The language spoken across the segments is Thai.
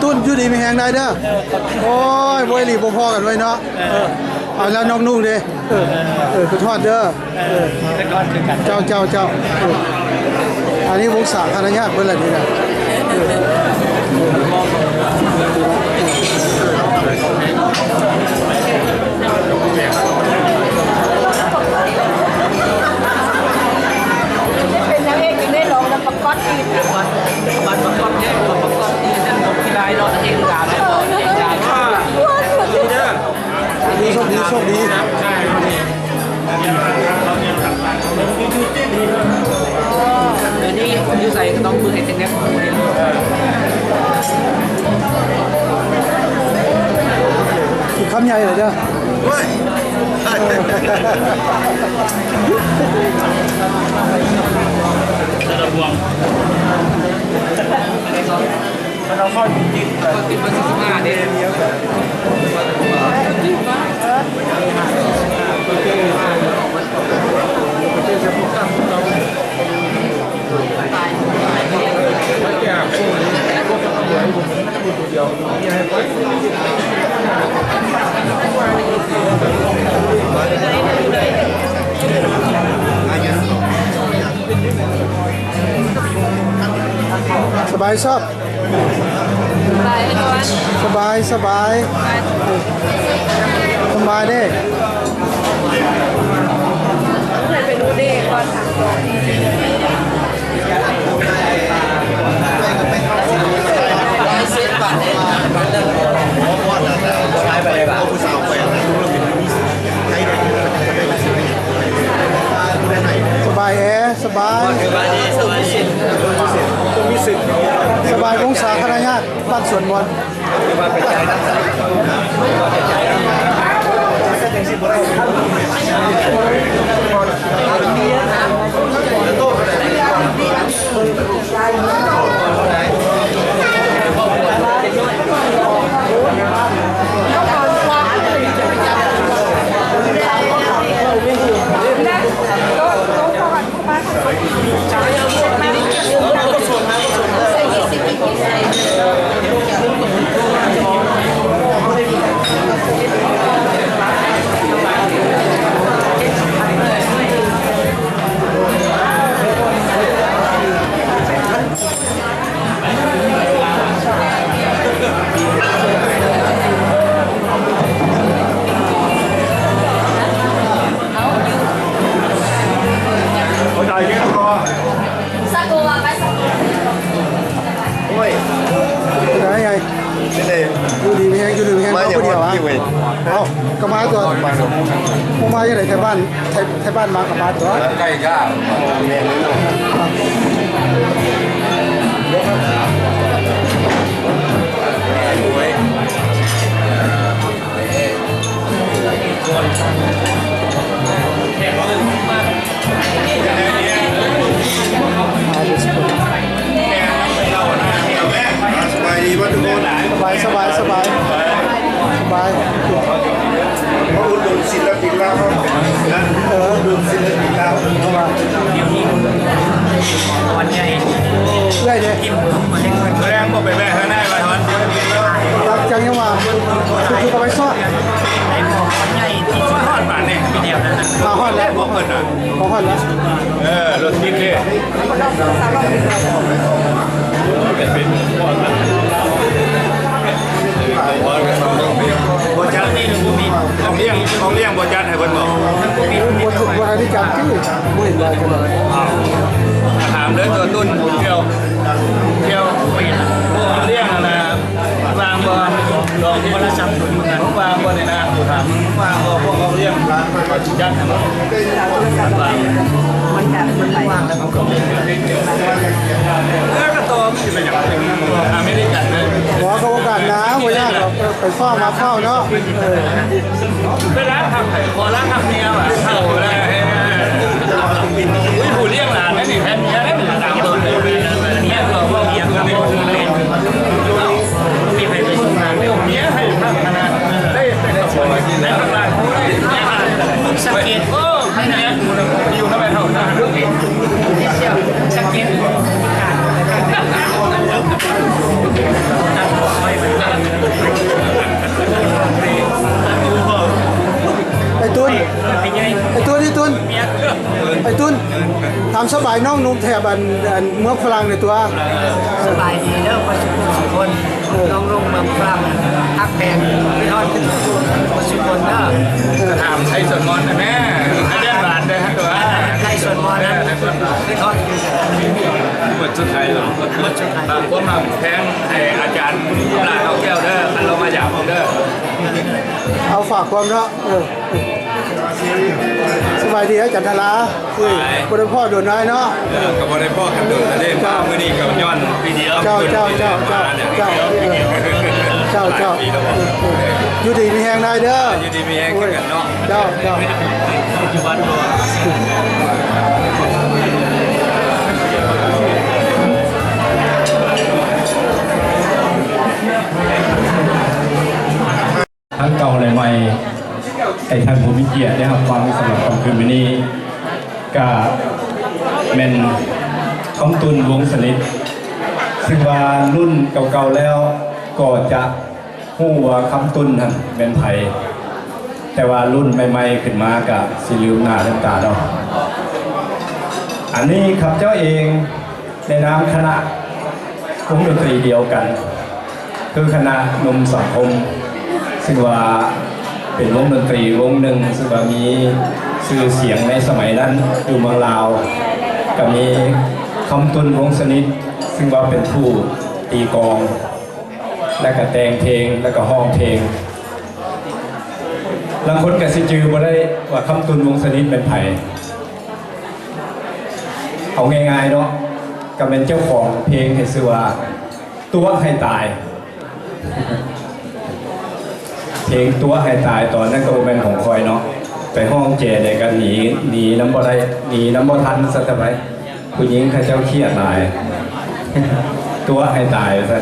ตุ้นอยู่ดีมีแหงได้เด้อโอ้ยบวยหลีบ่พอกันไว้เนาะเอาแล้วน้องนุ่งดิคือทอดเด้อเจ้าอันนี้วงศาคณะญาติเพิ่นล่ะนี่นะเป็นนางเอกยังได้ร้องแล้วประกอบอีกวันประกอบเนี่ยประกอบอีกนั่นผมที่ได้ร้องเองกาได้บอกเองกาว่าดีเด้อโชคดีใช่เดี๋ยวนี้ยูใส่ต้องมือให้เต็มแน่คำใหญ่เลยเด้อระวังเราเข้าจริงๆก็ติดมา45เดือนสบายชอบสบายเด้ไปดูเด็กก่อนสบายแอสบายสบายวงศาคณะญาติบ้านสวนมนต์เอากระมาตัวผมมาอย่างไรไทยบ้านมากระมาตัวใกล้ก้าสบายดีป่ะทุกคนสบายเขาอุดหนุนศิลปินเราอุดหนุนศิลปินเราวันใหญ่เรื่อยเลยแรงก็ไปแม่ข้างหน้าไปวันรักจังยังว่าคือเอาไปซอดวันใหญ่ที่สุดทอดป่านเนี่ยมีเดียวนั่นนะฮอดแล้วบอกเปิดอ่ะฮอดแล้วรถติดเลยเป็นบอจัดนี่หนูมีของเลี้ยงบอจัดให้เพิ่นบอกวันที่จัดที่ไม่ได้กันเลยถามเรื่องตัวตุ้นเที่ยวปิดเลี้ยงอะไรวางบอลองคนละชั้นวางบอเนี่ยนะถามวางบอพวกเขาเลี้ยงจัดให้มันมันแบบมันไหลว่างแล้วก็โตมันจะเป็นอย่างอเมริกันเลยหัวเขาโอกาสน้ำหัวยากเราไปเฝ้ามาเฝ้าเนาะเวลาทำขอร้านทำเมียแบบเข้าเลยผู้เลี้ยงหลานนั่นนี่แทนเมียได้เป็นต่างตัวเลยเนี่ยตัวพวกเมียตัวนี้มีใครไปส่งงานเมียให้ทำขนาดได้ขบวนได้ทำงานสังเกตให้เนี่ยอยู่ทำไมเท่านั้นสังเกต ตุ้นทำสบายน้องนุ่มแถบอันเมืองฝรั่งในตัว สบายดีเด้อประชุมสุคนน้องลงเมืองฝรั่งฮักแพงพี่ทอดขึ้นประชุมคนเด้อ ถามใช้ส่วนมอนนะแม่ให้เรียนบาทได้ทั้งตัว ให้ส่วนมอนั้นพี่ทอดขึ้น บทสุดท้ายหรอบทสุดท้ายพวกมาแทงให้อาจารย์ลาเขาแก้วเด้ออันเรามาหยาบเด้อ เอาฝากความเนาะสบายดีอาจารย์ธาราคือบริพ่อโดนน้อยเนาะ กับบริพ่อกันดูนะเด้มาเมื่อนี้กับย้อนวิดีโออยู่ดีมีแหงได้เด้อ อยู่ดีมีแห้งกันเนาะ เจ้าปัจจุบันตัวทั้งเก่าและใหม่ไอ้ท่านผู้มีเกียรติได้รับฟังสำหรับค่ำคืนวันนี้ก็แม่นคำตุนวงสนิทซึ่งว่ารุ่นเก่าๆแล้วก็จะฮู้ว่าคำตุนนั่นเป็นไผแต่ว่ารุ่นใหม่ๆขึ้นมาก็สิลืมหน้าลืมตาเนาะอันนี้ครับเจ้าเองในนามคณะวงดนตรีเดียวกันคือคณะนมสังคมซึ่งว่าเป็นวงดนตรีวงหนึ่งซึ่งว่ามีชื่อเสียงในสมัยนั้นอยู่เมืองลาวก็มีคำตุนวงสนิทซึ่งว่าเป็นผู้ตีกลองและก็แต่งเพลงและก็ห้องเพลงบางคนก็สิจือบ่ได้ว่าคำตุนวงสนิทเป็นไผเอาง่ายๆเนาะก็เป็นเจ้าของเพลงให้ชื่อว่าตัวให้ตายเพลงตัวให้ตายตอนนั้นก็เป็นของคอยเนาะไปห้องเจได้กันหนีน้ำบ่ได้หนีน้ำบ่ทันซะทำไมผู้หญิงข้าเจ้าเครียดหลายตัวให้ตายซะ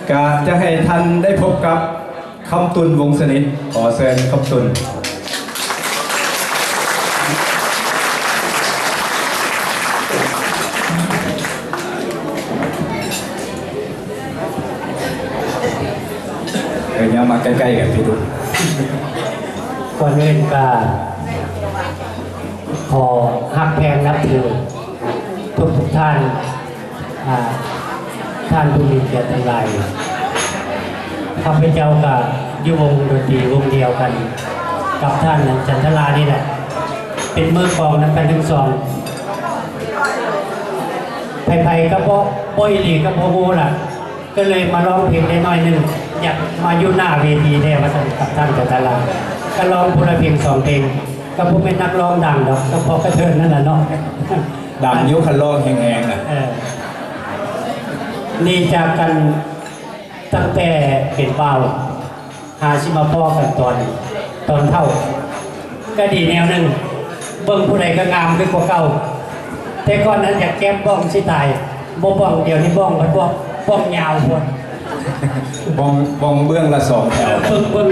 ก็จะให้ท่านได้พบกับคำตุนวงสนิทขอเชิญคำตุนเนี่ยมาใกล้ๆกับพี่ดุก่อนอื่นก็ขอฮักแพงนับถือทุกท่านท่านผู้มีเกียรติทั้งหลายข้าพเจ้ากับยุวงดนตรีวงเดียวกันกับท่านจันทรานี่แหละเป็นมือกลองนั้นกันทั้งสองไผ่ๆก็เพราะป้อยหลีก็เพราะโมล่ะก็เลยมาร้องเพลงได้น้อยหนึ่งอยากมาอยู่หน้าเวทีได้มาสัมกับท่านจันทราก็ร้องพูดเพียง2เพลงก็ผมเป็นนักร้องดังดอกก็พอกระเทินนั่นแหละเนาะดังนิ้วคันร้องแห้งๆนะนี่จากกันตั้งแต่เป็นเบาหาชิมาพ่อกันตอนเท่าก็ดีแนวหนึ่งเบิ่งผู้ใดก็งามขึ้นกว่าเก่าแต่ก่อนนั้นอยากแก้มบ้องสิตายบ่บ้องเดี๋ยวนี้บ้องมันบ้องยาวพวดบ้องเบื้องละ2แถวเบิ่ง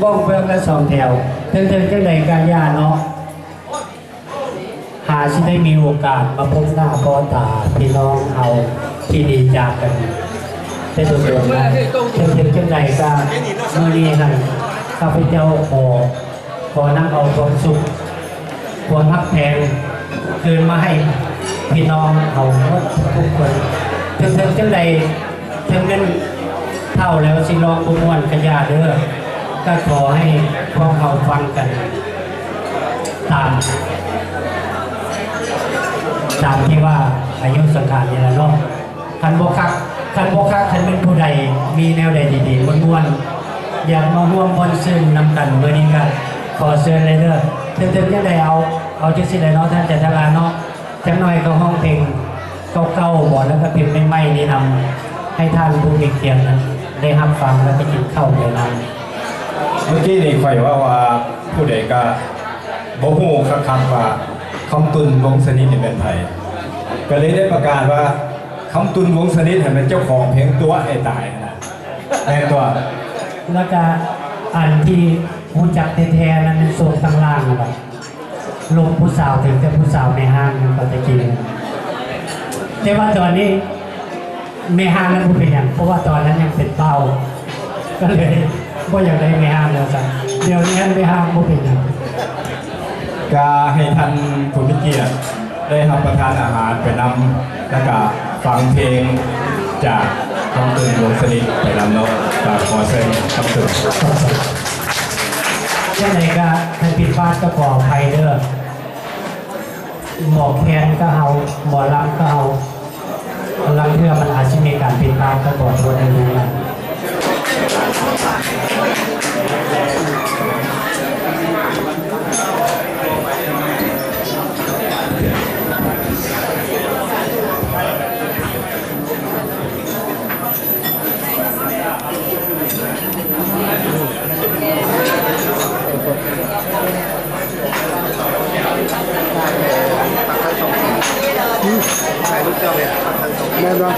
บ้องเบื้องละ2แถวถึงจังได๋การยาเนาะหาที่ได้มีโอกาสมาพบหน้าพ่อตาพี่น้องเอาที่ดีจากกันได้ตัวเดียวนะถึงจังไดก็เมื่อนี้นั่นข้าพเจ้าขอนั่งเอาความสุขความพักแพงคืนมาให้พี่น้องเอาทุกคนถึงจังไดถึงนั้นเท่าแล้วสิร้องบุญวันขยาเด้อก็ขอให้พวกเขาฟังกันตามที่ว่าอายุสังขารนี่แหละเนาะคันโบคักคันเป็นผู้ใดมีแนวใดดีๆม้วนๆอยากมาร่วมบนซึ่งนำกันเมื่อนี้กันขอเชิญเลยเด้อถึงจะได้เอาที่สิได้เนาะท่านจันทราเนาะจังหน่อยก็ห้องเพลงเก่าๆบ่แล้วก็เพลงใหม่ๆนี่นำให้ท่านผู้มีเกียรตินั้นได้รับฟังแล้วก็กินข้าวในนั้นเมื่อกี้นี่ค่อยว่าผู้ใดก็บ่ฮู้คักๆว่าคำตุนวงสนิทนี่เป็นไผก็เลยได้ประกาศว่าคำตุนวงสนิทเป็นเจ้าของเพลงตัวให้ตายนะแม่ตัวแล้วก็อันที่ผู้จักแท้ๆนั้นเป็นโซนข้างล่างนะครับลงผู้สาวถึงจะผู้สาวในห้างมันก็จะกินแต่ว่าตอนนี้ในห้างนั้นผู้เป็นอย่างเพราะว่าตอนนั้นยังเป็นเป้าก็เลยว่าอย่างไรในห้างแล้วสักเดี๋ยวนี้ในห้างผู้เป็นอย่าง ก็ให้ท่านผู้มีเกียรติได้รับประทานอาหารไปนำแล้วก็ฟังเพลงจากน้องตุนวงสนิทไปนำเนาะก็ขอเชิญครับตุน ยังไงก็ท่านผิดพลาดก็ขออภัยเด้อหมอแคนก็เอาหมอลำก็เอาลำเพื่อมันอาจจะมีการผิดพลาดก็ขอโทษด้วยนะ แม่นบ่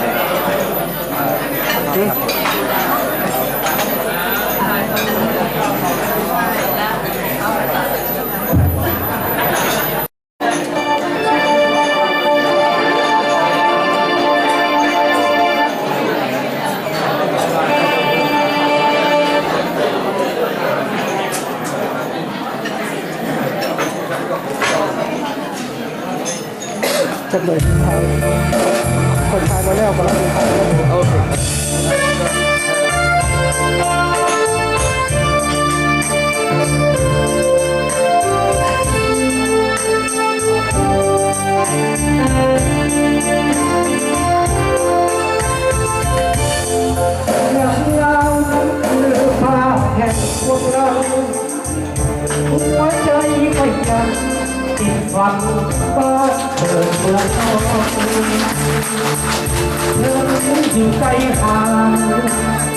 จับเลยคนไทยมาแล้วก็รับคนไทยโอเคหัวใจก็ยังติดฝันบ้านเกิดเมืองนอกเธออยู่ไกลห่าง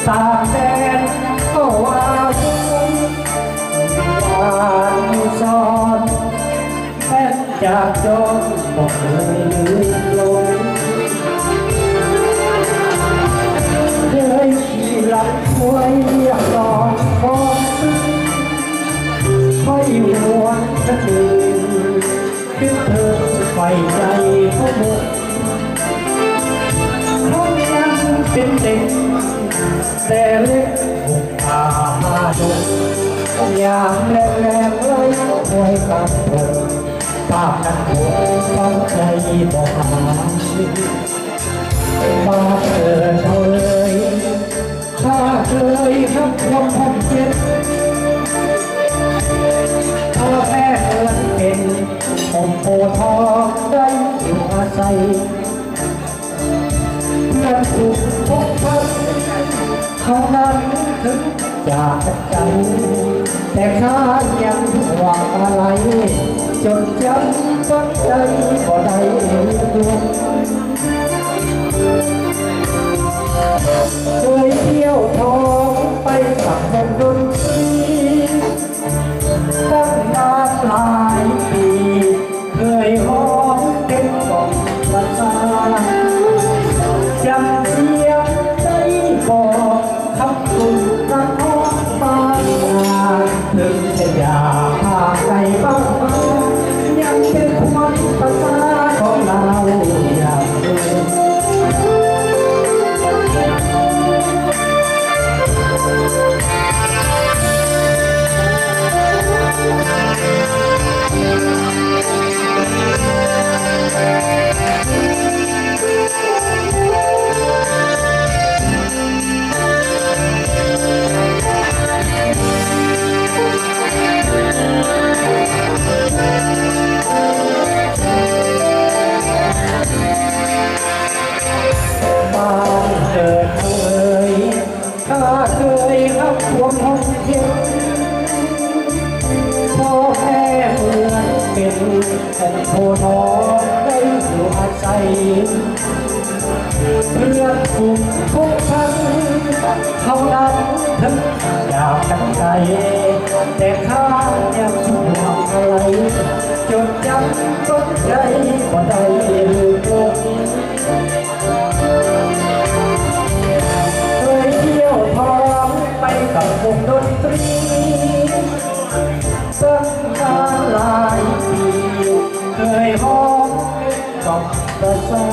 ต่างแดนก็ว่าวันซ้อนแม้จากจนบอกเลยลืมลงเคยขี่หลังช่วยอยากลองพบค่อยหวนสักทีคิดเธอไฟใจเขาหมดเขายังเป็นเด็กแต่เล็กหุบผาดงอย่างแรงๆไล่คอยกับเธอภาพนั้นผมฟังใจบอกหามาเกิดเธอเลยถ้าเคยรับความพบเจ็บพ่อแม่เอิญเป็นผมโพทองได้อยู่อาศัยเพื่อนถูกพบพันเท่านั้นถึงจากใจแต่ข้ายังหวังอะไรจนจำต้นใจก็ได้ดวงเคยเที่ยวทองไปกับวงดนตรีตั้งนานหลายปีเคยหอมเต็มกล่องประสาจำเสียงใจบอกคำคุณรักน้องมาถึงจะอยากพาไกลบ้างยังเป็นความประสาของเราอย่างเดิมบ้านเกิดเคยข้าเคยรับควงห้องเพียงพ่อแม่เหมือนเป็นแผ่นโพทองได้อยู่อาศัยเพื่อนฝูงทุกท่านเท่านั้นถึงอยากกันไกลแต่ข้ายังห่วงอะไรจดจำต้นใจก็ได้ลืมลงเคยเที่ยวทองไปกับวงดนตรีตั้งนานหลายปีเคยห้องกับประสา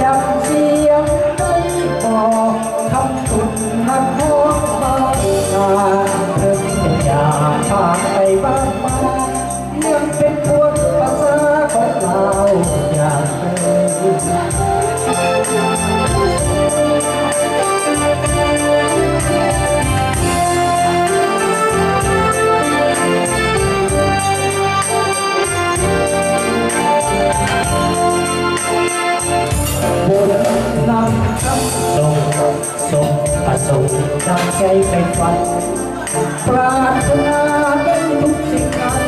จำเสียงได้บอกคำตุนนักห้องมาเพิ่งจะอยากพาไปบ้านมา ตั้งใจไปฝันปรารถนาได้ทุกสิ่งนั้น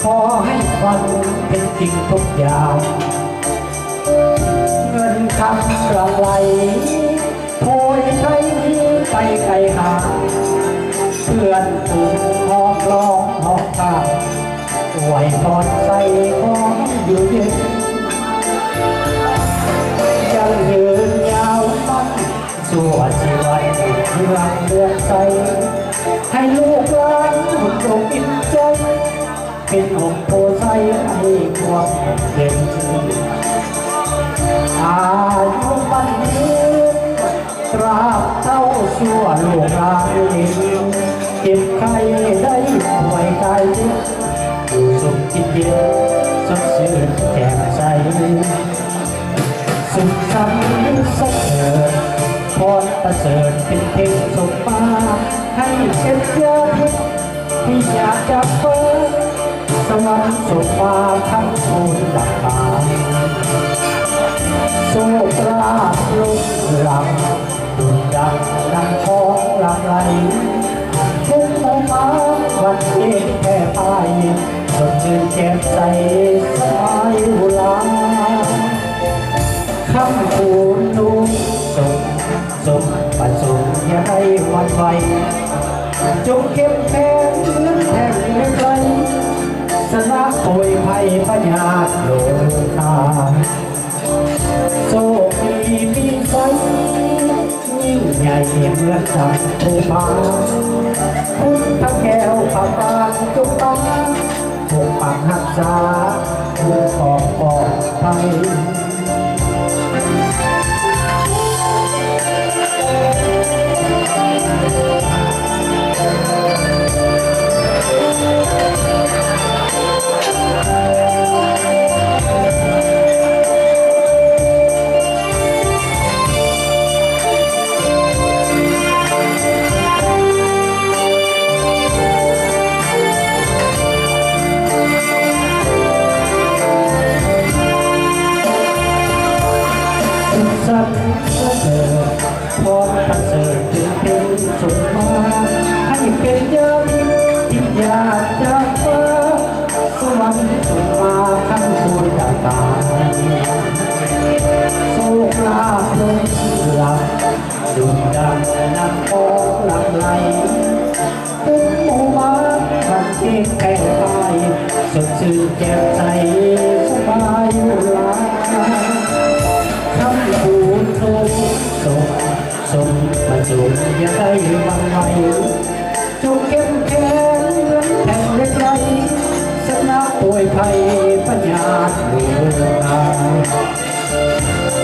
ขอให้ฝันเป็นจริงทุกอย่างเงินคำกระไรโพยไทยไปไกลหาเพื่อนฝูงหอกล้องหอกตาไหวพรใส่ของอยู่เย็นยังยืนยาวมันสู่ชีวิตที่รักเลือนใสให้ลูกหลานหุ่นอกอิ่มใจเป็นอกโพไซให้ความเย็นอายุปันนี้ตราบเท่าชั่วลูกหลานเก็บใครได้ป่วยกายเจ็บอยู่สุขจิตเย็นสดชื่นแจ่มใสสุขสันต์สักเถิดพรประเสริฐเป็นเพลงสมมาให้เก็บเยอะที่อยากจะเปิดสวรรค์ส่งมาทั้งคูณหลักฐานโซกราบลุกหลังดุจดังดังท้องหลังไหลทุกโมมาวันเย็นแค่พายสดชื่นแจ่มใสสบายอุลาคำคูณนุ่งส่งปัจจุบันอย่าได้หวั่นไหวจงเข้มแข็งเหมือนแท่งเหล็กไหลชนะโผยภัยพญาโลกาโชคดีมีไฟยิ่งใหญ่เหมือนดังภูผาพุทธแก้วพระบางจุกตาปกปักรักษาผู้ปกป้องภัยสันเสริญพรประเสริฐถึงเป็นส่งมาให้เป็นยาที่อยากจะเปิดสวรรค์ส่งมาขั้นคูณต่างๆโชคลาภลงหลับดุจดังน้ำของหลังไหลเป็นหมู่บ้านมันเก่งแก่ไปสดชื่นแจ่มใสสบายอุลาคำพูดโทส่งมาจุดอย่าได้บังไว้จงเข้มแข็งเหมือนแผ่นเหล็กไหลชนะป่วยภัยปัญญาเหลือ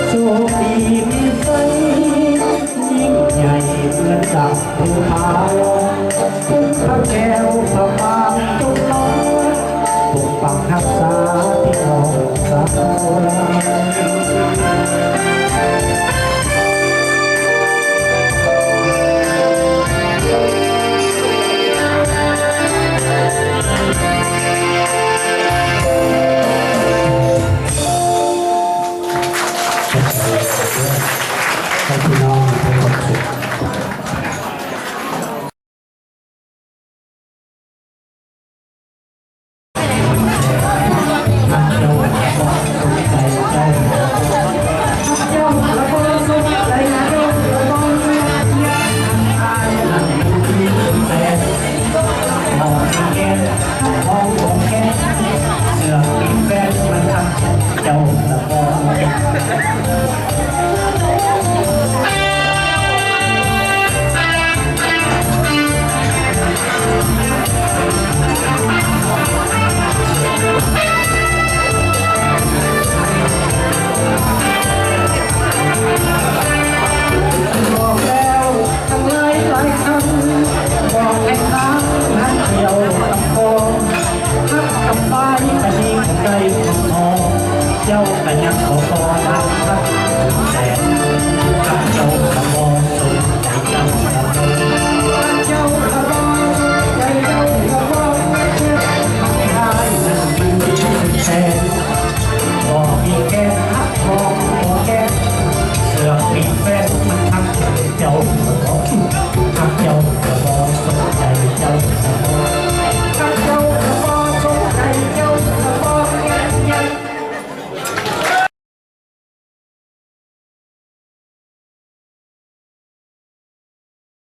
โชคดีมีไฟยิ่งใหญ่เหมือนดังภูผาพุทธแก้วพระบางจุกน้อยปกปักรักษาพี่น้องสาว